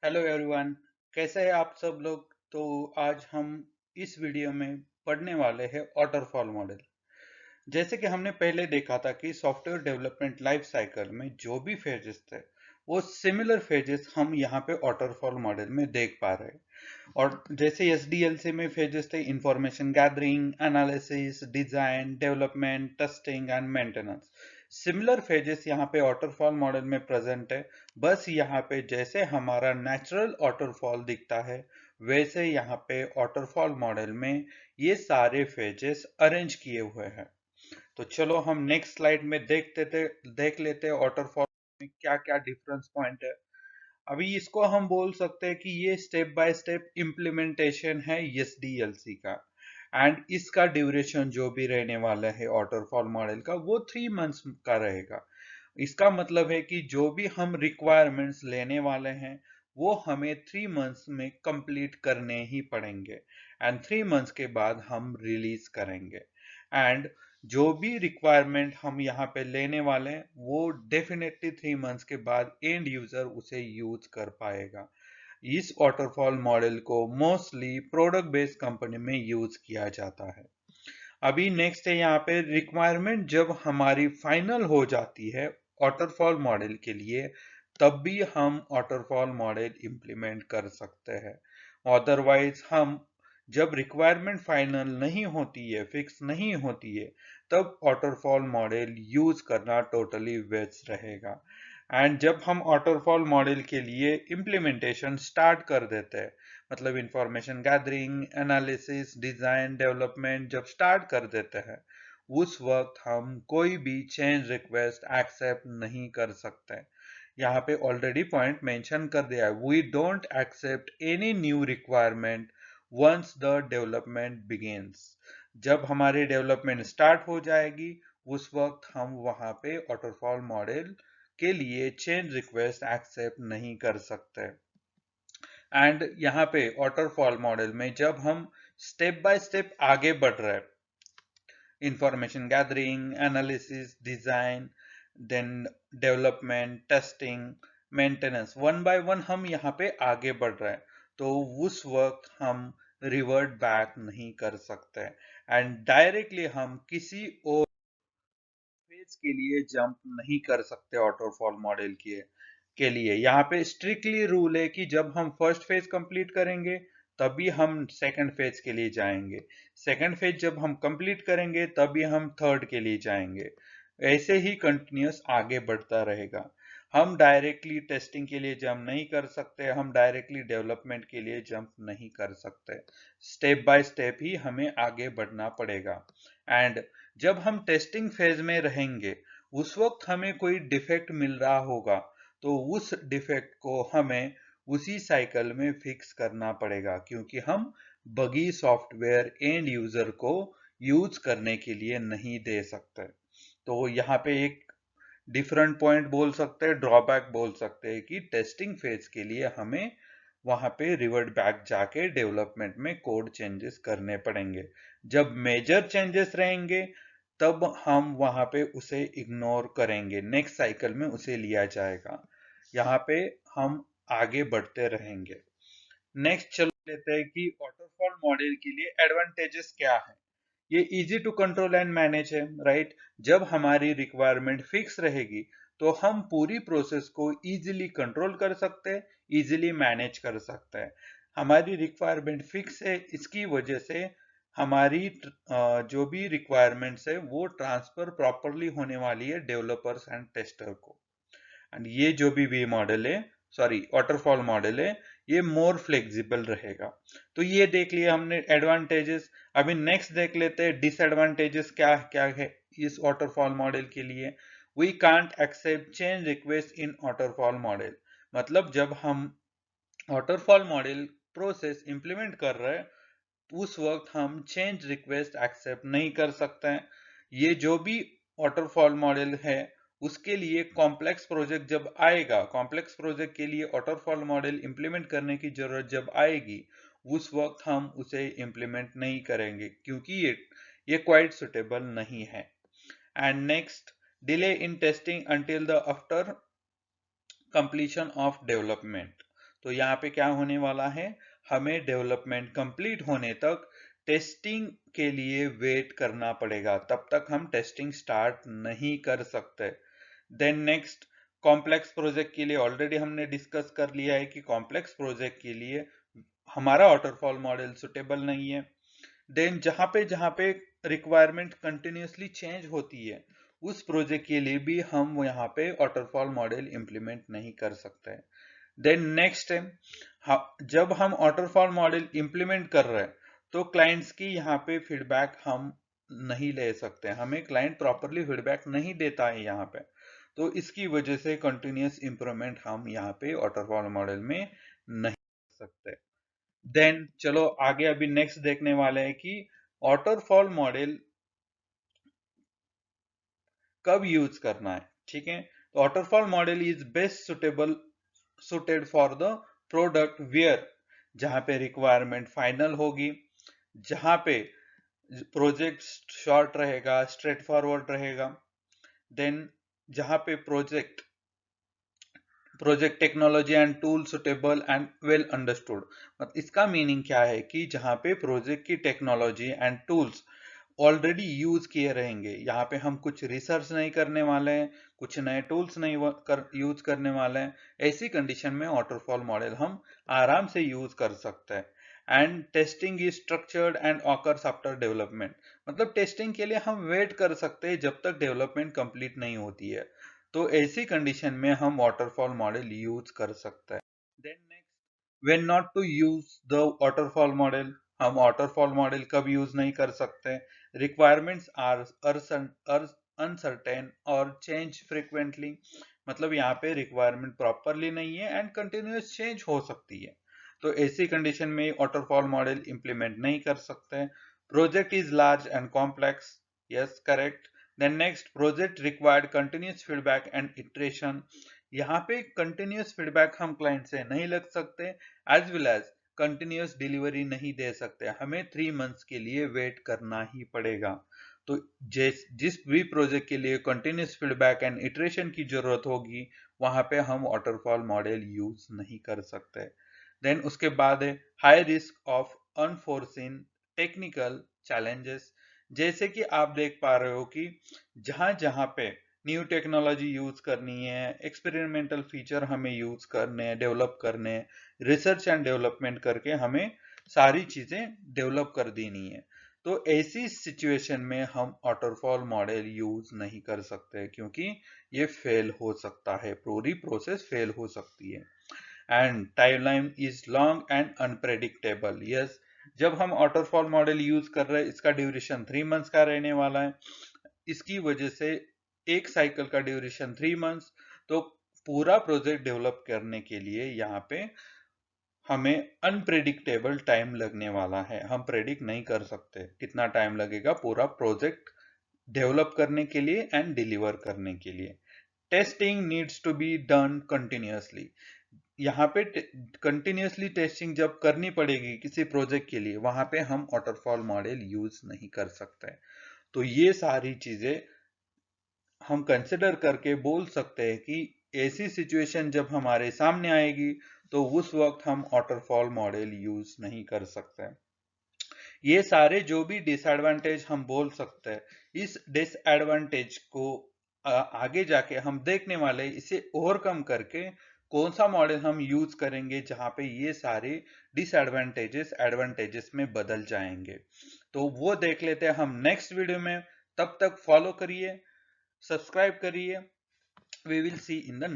Hello everyone. कैसे हैं आप सब लोग। तो आज हम इस वीडियो में पढ़ने वाले हैं वाटरफॉल मॉडल। जैसे कि हमने पहले देखा था कि सॉफ्टवेयर डेवलपमेंट लाइफ साइकिल में जो भी फेजेस थे वो सिमिलर फेजेस हम यहाँ पे वाटरफॉल मॉडल में देख पा रहे हैं। और जैसे एसडीएलसी में फेजेस थे information gathering, analysis, design, development, testing and maintenance. Similar phases यहाँ पे वाटरफॉल मॉडल में प्रेजेंट है। बस यहाँ पे जैसे हमारा नेचुरल वाटरफॉल दिखता है वैसे यहाँ पे वाटरफॉल मॉडल में ये सारे फेजेस अरेंज किए हुए हैं। तो चलो हम नेक्स्ट स्लाइड में देख लेते हैं वाटरफॉल में क्या क्या डिफरेंस पॉइंट है। अभी इसको हम बोल सकते हैं कि ये स्टेप बाय स्टेप इम्प्लीमेंटेशन है एसडीएलसी का। एंड इसका ड्यूरेशन जो भी रहने वाला है वाटरफॉल मॉडल का वो 3 मंथ्स का रहेगा। इसका मतलब है कि जो भी हम रिक्वायरमेंट्स लेने वाले हैं वो हमें 3 मंथ्स में कंप्लीट करने ही पड़ेंगे। एंड 3 मंथ्स के बाद हम रिलीज करेंगे। एंड जो भी रिक्वायरमेंट हम यहाँ पे लेने वाले हैं वो डेफिनेटली 3 मंथ्स के बाद एंड यूजर उसे यूज कर पाएगा। इस वाटरफॉल मॉडल को मोस्टली प्रोडक्ट बेस्ड कंपनी में यूज किया जाता है। अभी नेक्स्ट है यहाँ पे रिक्वायरमेंट जब हमारी फाइनल हो जाती है वाटरफॉल मॉडल के लिए तब भी हम वाटरफॉल मॉडल इंप्लीमेंट कर सकते हैं। अदरवाइज हम जब रिक्वायरमेंट फाइनल नहीं होती है, फिक्स नहीं होती है, तब वाटरफॉल मॉडल यूज करना टोटली वेस्ट रहेगा। एंड जब हम वाटरफॉल मॉडल के लिए इम्प्लीमेंटेशन स्टार्ट कर देते हैं, मतलब information gathering, analysis, design, development जब स्टार्ट कर देते हैं उस वक्त हम कोई भी चेंज रिक्वेस्ट एक्सेप्ट नहीं कर सकते। यहाँ पे ऑलरेडी पॉइंट मेंशन कर दिया है, we don't accept any new requirement once the development begins. जब हमारी डेवलपमेंट स्टार्ट हो जाएगी उस वक्त हम वहां पे वाटरफॉल मॉडल के लिए चेंज रिक्वेस्ट एक्सेप्ट नहीं कर सकते। एंड यहाँ पे वाटरफॉल मॉडल में जब हम स्टेप बाय स्टेप आगे बढ़ रहे हैं, information gathering, analysis, design, then development, testing, maintenance, one by one हम यहाँ पे आगे बढ़ रहे हैं, तो उस वक्त हम रिवर्ट बैक नहीं कर सकते। एंड डायरेक्टली हम किसी और फेज के लिए जंप नहीं कर सकते वाटरफॉल मॉडल के लिए। यहाँ पे स्ट्रिक्टली रूल है कि जब हम फर्स्ट फेज कंप्लीट करेंगे तभी हम सेकंड फेज के लिए जाएंगे। सेकंड फेज जब हम कंप्लीट करेंगे तभी हम थर्ड के लिए जाएंगे। ऐसे ही कंटिन्यूस आगे बढ़ता रहेगा। हम डायरेक्टली टेस्टिंग के लिए जंप नहीं कर सकते, हम डायरेक्टली डेवलपमेंट के लिए जंप नहीं कर सकते। स्टेप बाय स्टेप ही हमें आगे बढ़ना पड़ेगा। एंड जब हम टेस्टिंग फेज में रहेंगे उस वक्त हमें कोई डिफेक्ट मिल रहा होगा तो उस डिफेक्ट को हमें उसी साइकिल में फिक्स करना पड़ेगा, क्योंकि हम बगी सॉफ्टवेयर एंड यूजर को यूज करने के लिए नहीं दे सकते। तो यहाँ पे एक डिफरेंट पॉइंट बोल सकते हैं, ड्रॉबैक बोल सकते हैं कि टेस्टिंग फेज के लिए हमें वहां पे रिवर्ट बैक जाके डेवलपमेंट में कोड चेंजेस करने पड़ेंगे। जब मेजर चेंजेस रहेंगे तब हम वहां पे उसे इग्नोर करेंगे, नेक्स्ट साइकिल में उसे लिया जाएगा। यहाँ पे हम आगे बढ़ते रहेंगे। नेक्स्ट चलो लेते हैं कि वाटरफॉल मॉडल के लिए एडवांटेजेस क्या है। ये easy to control and manage है, राइट। जब हमारी रिक्वायरमेंट फिक्स रहेगी तो हम पूरी प्रोसेस को इजीली कंट्रोल कर सकते हैं, इजीली मैनेज कर सकते हैं। हमारी रिक्वायरमेंट फिक्स है, इसकी वजह से हमारी जो भी रिक्वायरमेंट्स है वो ट्रांसफर प्रॉपरली होने वाली है डेवलपर्स एंड टेस्टर को। एंड ये जो भी वी मॉडल है, सॉरी वाटरफॉल मॉडल है, ये मोर फ्लेक्सिबल रहेगा। तो ये देख लिया हमने एडवांटेजेस। अभी नेक्स्ट देख लेते हैं डिसएडवांटेजेस क्या क्या है इस वाटरफॉल मॉडल के लिए। We can't accept change request in waterfall model. मतलब जब हम वाटरफॉल मॉडल प्रोसेस इंप्लीमेंट कर रहे हैं उस वक्त हम चेंज रिक्वेस्ट एक्सेप्ट नहीं कर सकते हैं। ये जो भी वाटरफॉल मॉडल है उसके लिए कॉम्प्लेक्स प्रोजेक्ट जब आएगा, कॉम्प्लेक्स प्रोजेक्ट के लिए वाटरफॉल मॉडल इंप्लीमेंट करने की जरूरत जब आएगी उस वक्त हम उसे इंप्लीमेंट नहीं करेंगे, क्योंकि ये क्वाइट सुटेबल नहीं है। And next, delay in testing until the after completion of development. तो यहाँ पे क्या होने वाला है, हमें डेवलपमेंट कंप्लीट होने तक टेस्टिंग के लिए वेट करना पड़ेगा, तब तक हम टेस्टिंग स्टार्ट नहीं कर सकते। देन नेक्स्ट, कॉम्प्लेक्स प्रोजेक्ट के लिए ऑलरेडी हमने डिस्कस कर लिया है कि कॉम्प्लेक्स प्रोजेक्ट के लिए हमारा वाटरफॉल मॉडल सुटेबल नहीं है। देन जहां पे रिक्वायरमेंट कंटिन्यूसली चेंज होती है, उस प्रोजेक्ट के लिए भी हम यहाँ पे वाटरफॉल मॉडल इंप्लीमेंट नहीं कर सकते। देन नेक्स्ट है, जब हम वाटरफॉल मॉडल इंप्लीमेंट कर रहे हैं तो क्लाइंट्स की यहाँ पे फीडबैक हम नहीं ले सकते, हमें क्लाइंट प्रॉपरली फीडबैक नहीं देता है यहाँ पे। तो इसकी वजह से कंटिन्यूस इंप्रूवमेंट हम यहाँ पे वाटरफॉल मॉडल में नहीं कर सकते। देन चलो आगे अभी नेक्स्ट देखने वाले हैं कि वाटरफॉल मॉडल कब यूज करना है। ठीक है, waterfall model is best suited for the product where, जहां पे रिक्वायरमेंट फाइनल होगी, जहां पे प्रोजेक्ट शॉर्ट रहेगा, स्ट्रेट फॉरवर्ड रहेगा। देन जहां पे project technology and tool suitable and well understood. इसका मीनिंग क्या है कि जहां पे प्रोजेक्ट की technology and tools already use किए रहेंगे, यहाँ पे हम कुछ रिसर्च नहीं करने वाले हैं, कुछ नए टूल्स नहीं यूज करने वाले हैं। ऐसी कंडीशन में वाटरफॉल मॉडल हम आराम से यूज कर सकते हैं। And testing is structured and occurs after development, मतलब टेस्टिंग के लिए हम वेट कर सकते हैं जब तक डेवलपमेंट कंप्लीट नहीं होती है। तो ऐसी कंडीशन में हम वाटरफॉल मॉडल यूज कर सकते हैं। Then next, when not to use the waterfall model, हम वाटरफॉल मॉडल कब यूज नहीं कर सकते। रिक्वायरमेंट्स आर अनसर्टेन और चेंज फ्रीक्वेंटली, मतलब यहाँ पे रिक्वायरमेंट प्रॉपरली नहीं है एंड कंटिन्यूस चेंज हो सकती है। तो ऐसी कंडीशन में वाटरफॉल मॉडल इंप्लीमेंट नहीं कर सकते। Project is large and complex, yes correct. Then next, project required continuous feedback and iteration, यहाँ पे कंटिन्यूस फीडबैक हम क्लाइंट से नहीं लग सकते, as well as continuous delivery नहीं दे सकते, हमें 3 मंथ्स के लिए वेट करना ही पड़ेगा। तो जिस भी प्रोजेक्ट के लिए कंटिन्यूस फीडबैक एंड इटरेशन की जरूरत होगी, वहां पे हम वाटरफॉल मॉडल यूज नहीं कर सकते। देन उसके बाद है high risk of unforeseen technical challenges, जैसे कि आप देख पा रहे हो कि जहां जहां पे न्यू टेक्नोलॉजी यूज करनी है, एक्सपेरिमेंटल फीचर हमें यूज करने हैं, डेवलप करने हैं, रिसर्च एंड डेवलपमेंट करके हमें सारी चीजें डेवलप कर देनी है। तो ऐसी सिचुएशन में हम वाटरफॉल मॉडल यूज नहीं कर सकते, क्योंकि ये फेल हो सकता है, पूरी प्रोसेस फेल हो सकती है। And timeline is long and unpredictable, yes. जब हम वाटरफॉल मॉडल यूज कर रहे हैं, इसका ड्यूरेशन 3 मंथ्स का रहने वाला है। इसकी वजह से एक साइकिल का ड्यूरेशन 3 मंथ्स, तो पूरा प्रोजेक्ट डेवलप करने के लिए यहाँ पे हमें अनप्रेडिक्टेबल टाइम लगने वाला है। हम प्रेडिक्ट नहीं कर सकते कितना टाइम लगेगा पूरा प्रोजेक्ट डेवलप करने के लिए एंड डिलीवर करने के लिए। Testing needs to be done continuously, यहाँ पे कंटिन्यूअसली टेस्टिंग जब करनी पड़ेगी किसी प्रोजेक्ट के लिए, वहां पे हम वाटरफॉल मॉडल यूज नहीं कर सकते। तो ये सारी चीजें हम कंसिडर करके बोल सकते हैं कि ऐसी सिचुएशन जब हमारे सामने आएगी, तो उस वक्त हम वाटरफॉल मॉडल यूज नहीं कर सकते। ये सारे जो भी डिसएडवांटेज हम बोल सकते हैं, इस डिसएडवांटेज को आगे जाके हम देखने वाले, इसे ओवरकम करके कौन सा मॉडल हम यूज करेंगे जहां पे ये सारे डिसएडवांटेजेस एडवांटेजेस में बदल जाएंगे। तो वो देख लेते हैं हम नेक्स्ट वीडियो में। तब तक फॉलो करिए, सब्सक्राइब करिए। We will see in the